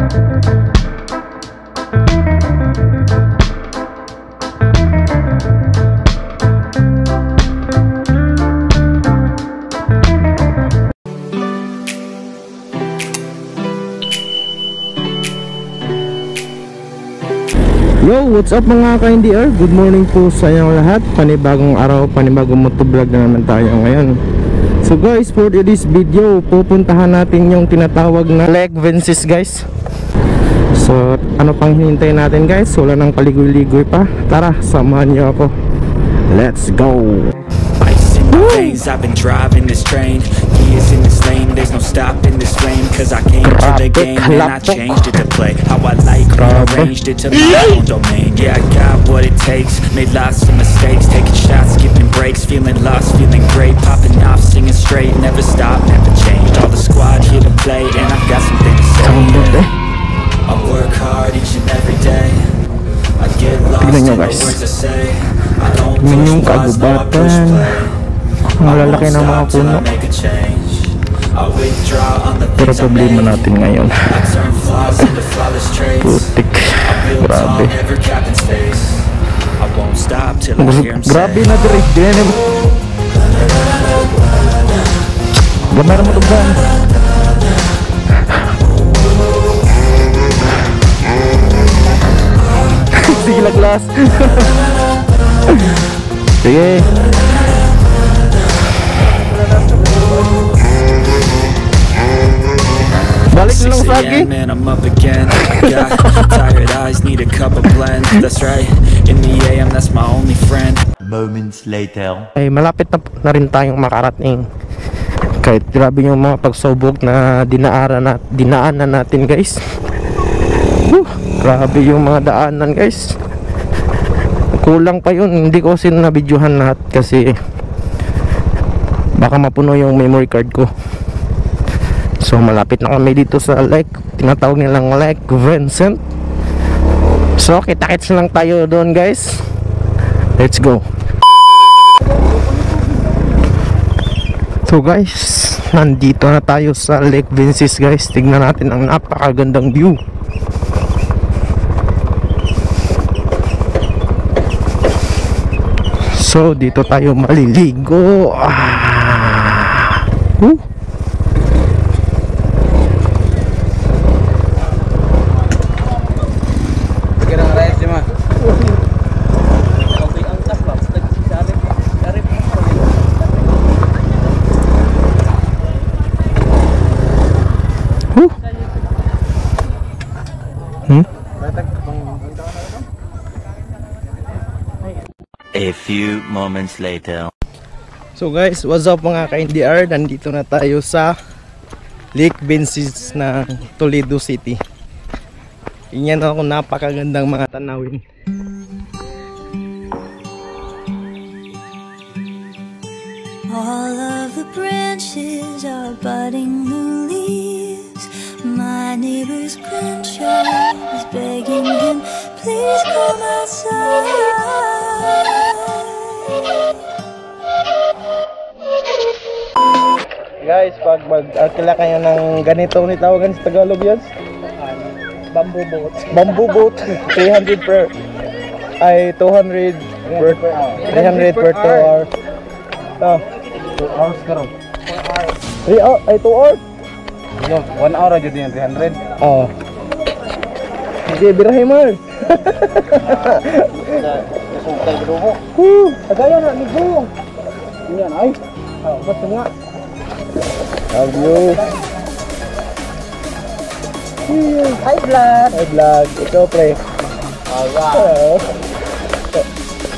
Yo, what's up mga ka-NDR? Good morning po sa inyo lahat. Panibagong araw, panibagong motovlog na naman tayo ngayon. So guys, for this video, pupuntahan natin yung tinatawag na Lake Vinces guys. So, ano pang hinintay natin guys? Wala nang paligoy-ligoy pa. Tara, samahan niyo ako. Let's go! I've been driving this train, years in this lane, there's no stopping this flame. Cause I came to the game and I changed it to play how I like, rearranged it to my own domain. Yeah, I got what it takes, made lots of mistakes, taking shots, skipping breaks, feeling lost, feeling great, popping off, singing straight, never stop, never changed. All the squad here to play and I've got something to say. I work hard each and every day, I get lost in the words I say, I don't push pause, no I push play. Malalaki ng mga puno. Pero problema natin ngayon, putik. Grabe. Grabe na diri. Gamay mo tugan. Sige la glass. Sige. Balik na lang sa akin. Man, I'm up again. I got tired eyes, need a cup of blend. That's right, in the AM, that's my only friend. Moments later. Ay, malapit na rin tayong makarating. Kahit grabe yung mga pagsubok na dinaanan natin guys. Grabe yung mga daanan guys. Kulang pa yun, hindi ko kasi nabidyohan lahat kasi baka mapuno yung memory card ko. So malapit na kami dito sa lake, tinatawag nilang Lake Vinces. So kita-kits lang tayo doon guys. Let's go. So guys, nandito na tayo sa Lake Vinces guys. Tignan natin ang napakagandang view. So dito tayo maliligo. A few moments later. So guys, what's up mga ka-NDR? Nandito na tayo sa Lake Vinces ng Toledo City. Tingnan ako, napakagandang mga tanawin. All of the branches are budding new leaves. My neighbor's grandchild is begging him, please come outside. Guys, pag mag-alkila kayo ng ganito, ni tawagan sa Tagalog yan? Bamboo boat. Bamboo boat. 300 per ay 200 per 300 per 2 hours. 2 hours ka ron. 3 hours ay 2 hours. Yo, 1 hour aja din 300. Oh. Sige, birahe mal. Nasukay grupo. Tagayan na ni Bung. Yan ay. Oh, basta nga. Love you. Hi vlog. Hi vlog. Ikaw pre. Alright.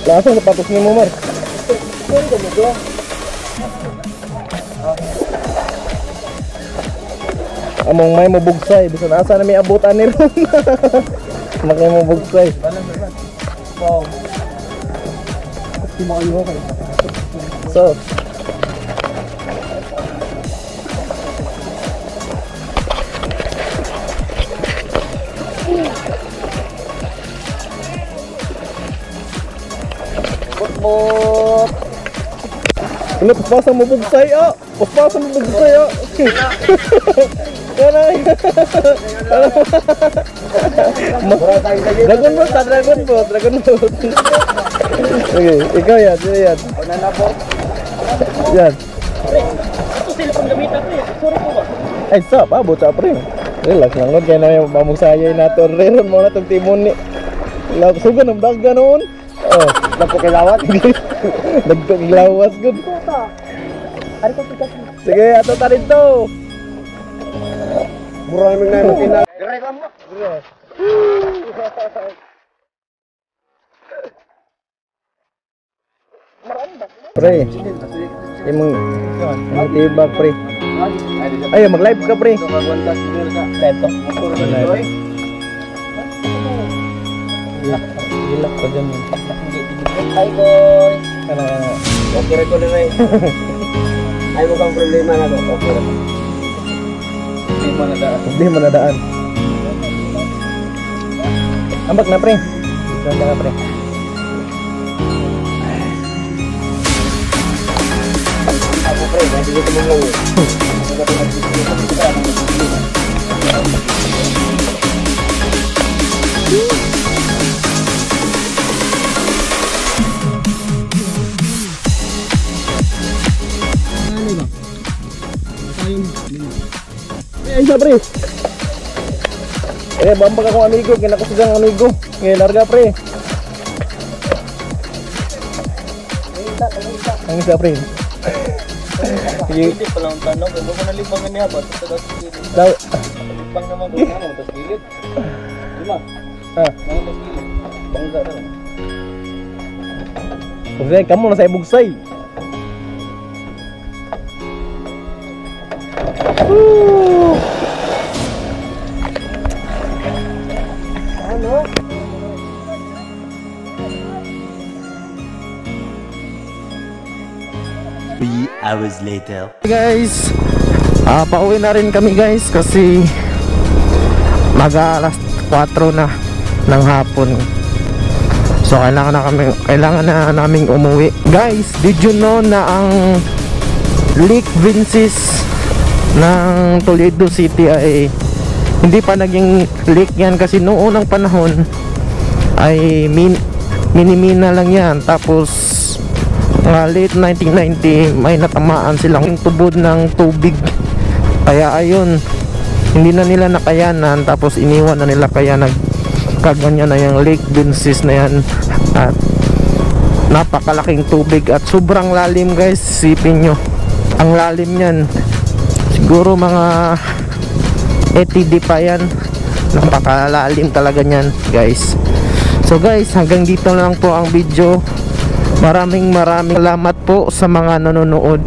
Langsung sapatos ni mo, Mar. Among may mabugsay. Bisan asa na may abutan ni ron. Makay mabugsay. Wow. So bot. Ano, paspasa mo bugsay, oh. Paspasa mo bugsay, oh. Kanay. Dragon Boat, Dragon Boat. Okay, ikaw yan, sino yan? Yan. Ito cellphone gamitan ko eh. Sorry po ba? Ay, stop, abot sa pre. Relax lang, kaya na yung mamugsayay nato. Reron mo na itong timon ni. Sugan ang daga noon. Oh, nagpukilawat. Nagpukilawas, good. Sige, ato ta rin to. Maraming na yung pinag... Direkam mo. Pre, imong tibag pre. Ay, mag-live ka pre. Live to. Hilak ka dyan. Hi boy. Okay ko na rin. Ay mo kang problema na to. Okay na. Hindi mo nadaan. Ambak na pre. Saan na pre? Ako pre, hindi ko tumulong. Ay, isa pre. Bambag akong amigo, kinakasugang amigo. Ngayon, larga pre. Ang isa pre. Sige. Hindi pa lang tanong, kung mo na libangan niya ba? Tapos Daw. libang naman ko na, tapos gilid. Lima. Ah. Tapos gilid. Bangga na. Bugsay, kamu na sa ibugsay. Ano? 3 hours later. Guys, pauwi na rin kami guys kasi mag-alas 4 na ng hapon. So kailangan na naming umuwi. Guys, did you know na ang Lake Vinces ng Toledo City ay hindi pa naging lake yan kasi noong unang panahon ay minimina lang yan. Tapos late 1990 may natamaan silang tubod ng tubig, kaya ayun, hindi na nila nakayanan, tapos iniwan na nila, kaya nagkaganyan na yung Lake Vinces na yan. At napakalaking tubig at sobrang lalim guys. Sipin nyo, ang lalim yan, siguro mga 80 pa yan. Napakalalim talaga nyan guys. So guys, hanggang dito lang po ang video. Maraming salamat po sa mga nanonood.